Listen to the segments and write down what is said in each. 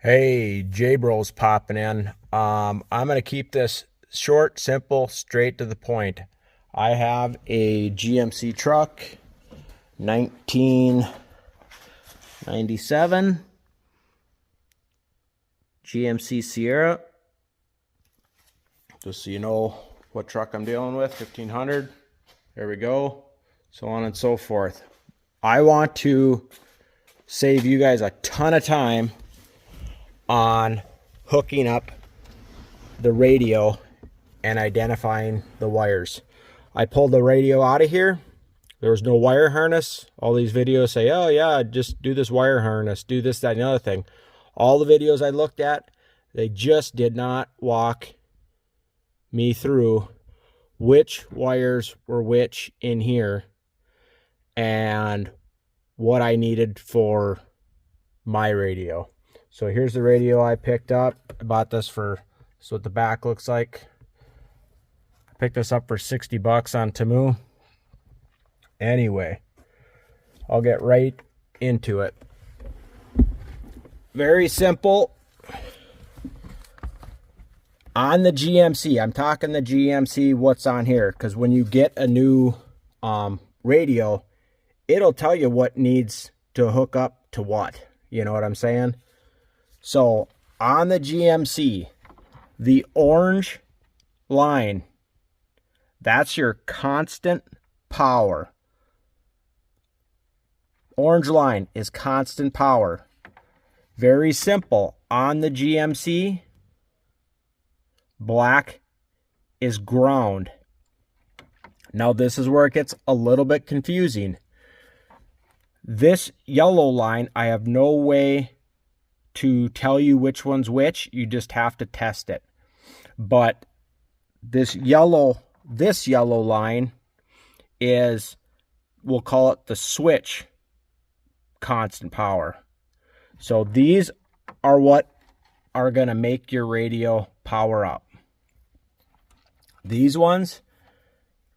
Hey, J-Bro's popping in. I'm going to keep this short, simple, straight to the point. I have a GMC truck, 1997 GMC Sierra. Just so you know what truck I'm dealing with, 1500. There we go. So on and so forth. I want to save you guys a ton of time on hooking up the radio and identifying the wires. I pulled the radio out of here. There was no wire harness. All these videos say, oh yeah, just do this wire harness, do this, that, and the other thing. All the videos I looked at, they just did not walk me through which wires were which in here and what I needed for my radio. So here's the radio I picked up. I bought this for, this is what the back looks like. I picked this up for 60 bucks on Temu. Anyway, I'll get right into it. Very simple. On the GMC, I'm talking the GMC, what's on here, because when you get a new radio, it'll tell you what needs to hook up to what. You know what I'm saying? So on the GMC, the orange line, that's your constant power. Orange line is constant power. Very simple. On the GMC, black is ground. Now this is where it gets a little bit confusing. This yellow line, I have no way to tell you which one's which. You just have to test it. But this yellow line is, we'll call it the switch constant power. So these are what are going to make your radio power up. These ones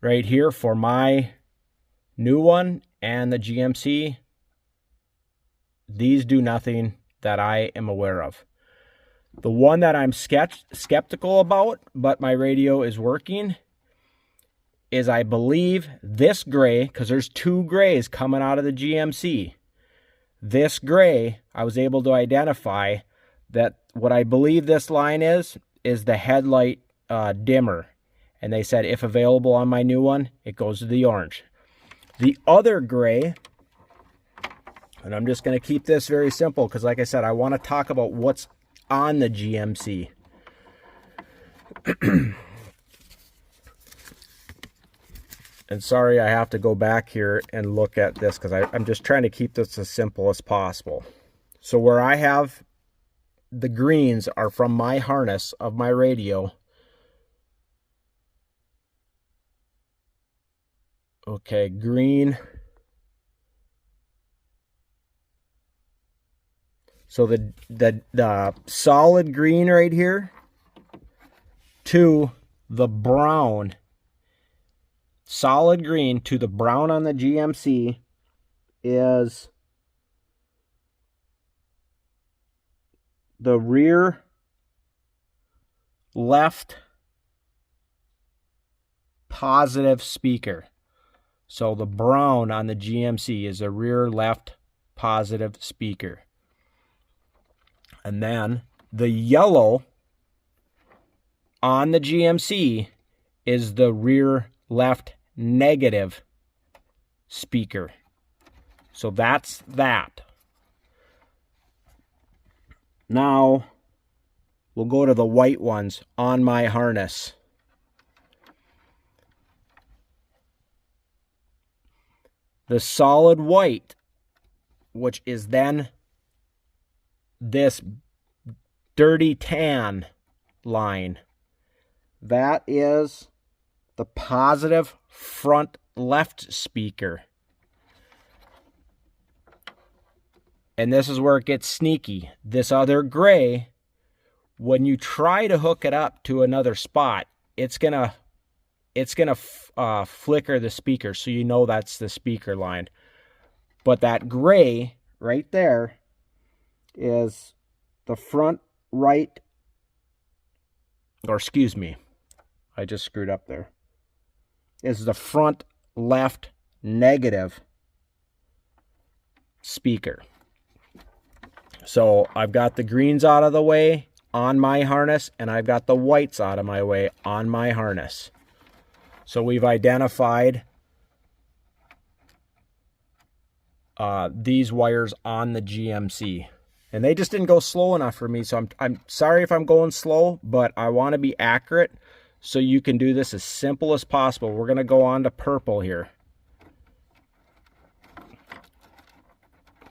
right here for my new one and the GMC, these do nothing that I am aware of. The one that I'm skeptical about, but my radio is working, is I believe this gray, because there's two grays coming out of the GMC. This gray, I was able to identify that what I believe this line is the headlight dimmer. And they said if available on my new one, it goes to the orange. The other gray, and I'm just going to keep this very simple because like I said, I want to talk about what's on the GMC. And sorry, I have to go back here and look at this because I'm just trying to keep this as simple as possible. So where I have the greens are from my harness of my radio. Okay, green. So the solid green right here to the brown, solid green to the brown on the GMC is the rear left positive speaker. So the brown on the GMC is a rear left positive speaker. And then the yellow on the GMC is the rear left negative speaker. So that's that. Now we'll go to the white ones on my harness. The solid white, which is then this dirty tan line, that is the positive front left speaker. And this is where it gets sneaky. This other gray, when you try to hook it up to another spot, it's gonna flicker the speaker, so you know that's the speaker line. But that gray right there is the front right, or excuse me, I just screwed up there, is the front left negative speaker. So I've got the greens out of the way on my harness, and I've got the whites out of my way on my harness. So we've identified these wires on the GMC. And they just didn't go slow enough for me, so I'm sorry if I'm going slow, but I want to be accurate so you can do this as simple as possible. We're going to go on to purple here.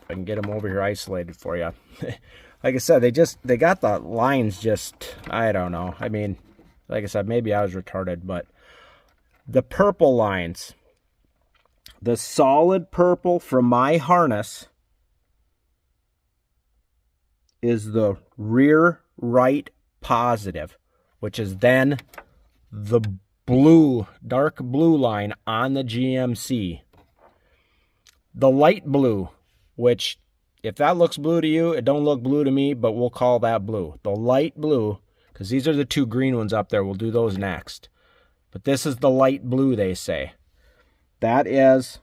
If I can get them over here isolated for you. Like I said, they got the lines just, I don't know. I mean, like I said, maybe I was retarded, but the purple lines, the solid purple from my harness is the rear right positive, which is then the blue, dark blue line on the GMC. The light blue, which if that looks blue to you, it don't look blue to me, but we'll call that blue. The light blue, because these are the two green ones up there. We'll do those next. But this is the light blue, they say. That is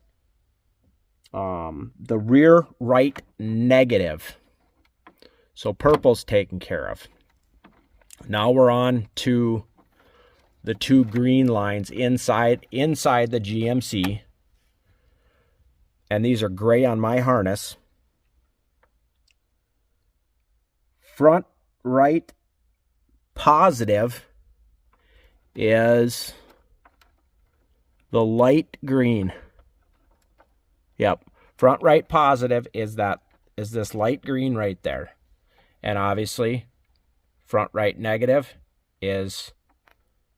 the rear right negative. So purple's taken care of. Now we're on to the two green lines inside the GMC. And these are gray on my harness. Front right positive is the light green. Yep. Front right positive is this light green right there. And obviously, front right negative is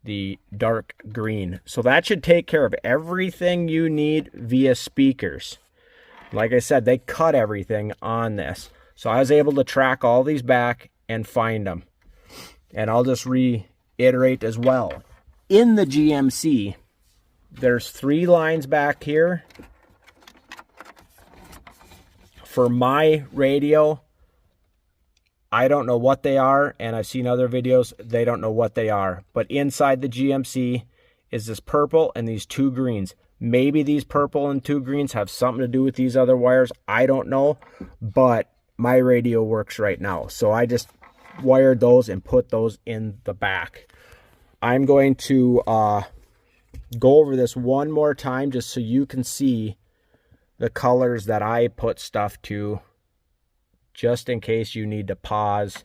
the dark green. So that should take care of everything you need via speakers. Like I said, they cut everything on this. So I was able to track all these back and find them. And I'll just reiterate as well. In the GMC, there's 3 lines back here for my radio. I don't know what they are, and I've seen other videos, they don't know what they are. But inside the GMC is this purple and these 2 greens. Maybe these purple and 2 greens have something to do with these other wires. I don't know, but my radio works right now. So I just wired those and put those in the back. I'm going to go over this one more time just so you can see the colors that I put stuff to, just in case you need to pause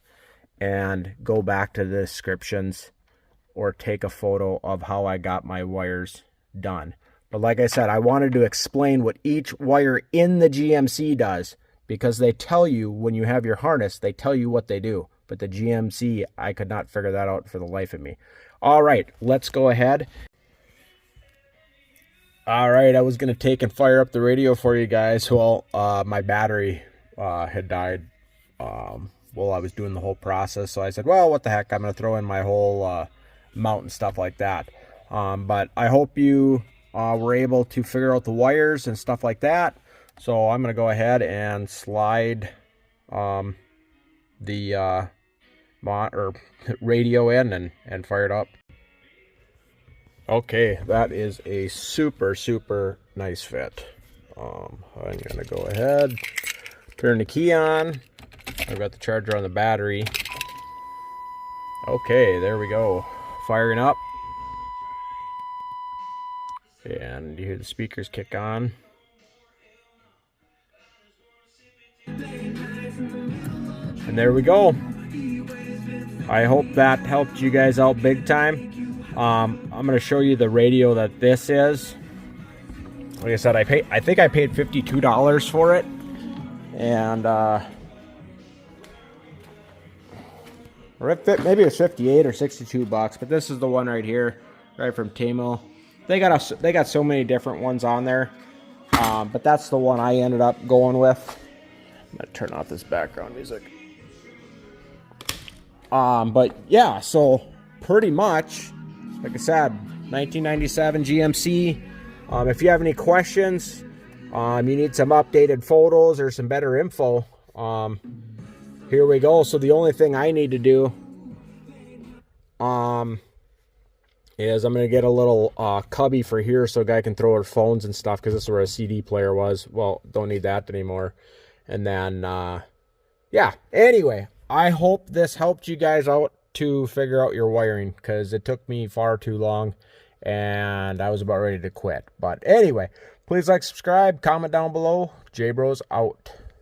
and go back to the descriptions or take a photo of how I got my wires done. But like I said, I wanted to explain what each wire in the GMC does, because they tell you when you have your harness, they tell you what they do. But the GMC, I could not figure that out for the life of me. All right, let's go ahead. All right, I was going to take and fire up the radio for you guys. Well, my battery had died while I was doing the whole process. So I said, well, what the heck, I'm going to throw in my whole mount and stuff like that. But I hope you were able to figure out the wires and stuff like that. So I'm going to go ahead and slide the radio in and fire it up. Okay, that is a super, super nice fit. I'm going to go ahead, turn the key on. I've got the charger on the battery. Okay, there we go. Firing up. And you hear the speakers kick on. And there we go. I hope that helped you guys out big time. I'm going to show you the radio that this is. Like I said, I think I paid $52 for it. And maybe it was 58 or 62 bucks, but this is the one right here, right from Temu. They got so many different ones on there. But that's the one I ended up going with. I'm going to turn off this background music. But yeah, so pretty much, like I said, 1997 GMC. If you have any questions, you need some updated photos or some better info, here we go. So the only thing I need to do is I'm going to get a little cubby for here so a guy can throw our phones and stuff, because this is where a CD player was. Well, don't need that anymore. And then, yeah, anyway, I hope this helped you guys out to figure out your wiring, because it took me far too long and I was about ready to quit. But anyway, please like, subscribe, comment down below. J Bros out.